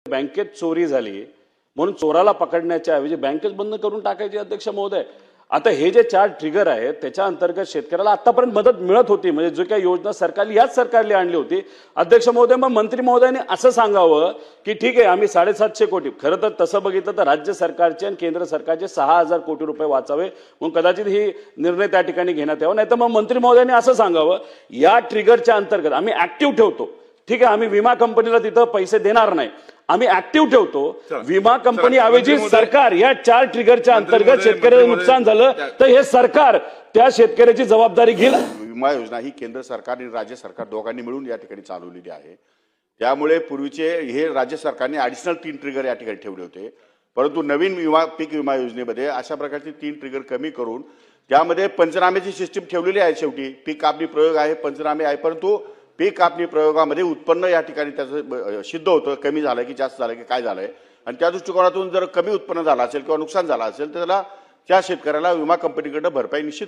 बँकेत चोरी झाली म्हणून चोराला पकडण्याच्या ऐवजी बँकेच बंद करून टाकायची अध्यक्ष महोदय. आता हे जे 4 ट्रिगर आहेत त्याच्या अंतर्गत शेतकऱ्याला आतापर्यंत मदत मिळत होती, म्हणजे जो काही योजना सरकारने याच सरकारने आणली होती. अध्यक्ष महोदय, मग मंत्री महोदयांनी असं सांगावं की ठीक आहे आम्ही 750 कोटी, खरं तर तसं बघितलं तर राज्य सरकारचे आणि केंद्र सरकारचे 6000 कोटी रुपये वाचावे म्हणून कदाचित ही निर्णय त्या ठिकाणी घेण्यात यावा. नाही तर मग मंत्री महोदयांनी असं सांगावं या ट्रिगरच्या अंतर्गत आम्ही ऍक्टिव्ह ठेवतो, ठीक आहे आम्ही विमा कंपनीला तिथं पैसे देणार नाही, आम्ही ऍक्टिव्ह ठेवतो. विमा कंपनी ऐवजी सरकार या 4 ट्रिगरच्या अंतर्गत शेतकऱ्याचं नुकसान झालं तर हे सरकार त्या शेतकऱ्याची जबाबदारी घेईल. विमा योजना ही केंद्र सरकार आणि राज्य सरकार दोघांनी मिळून या ठिकाणी चालवलेली आहे. त्यामुळे पूर्वीचे हे राज्य सरकारने ॲडिशनल 3 ट्रिगर या ठिकाणी ठेवले होते, परंतु नवीन पीक विमा योजनेमध्ये अशा प्रकारचे 3 ट्रिगर कमी करून त्यामध्ये पंचनाम्याची सिस्टीम ठेवलेली आहे. शेवटी पीक कापणी प्रयोग आहे, पंचनामे आहे, परंतु पीक कापणी प्रयोगामध्ये उत्पन्न या ठिकाणी त्याचं सिद्ध होतं कमी झालं की जास्त झालं की काय झालंय, आणि त्या दृष्टिकोनातून जर कमी उत्पन्न झालं असेल किंवा नुकसान झालं असेल तर त्याला त्या शेतकऱ्याला विमा कंपनीकडे भरपाई निश्चित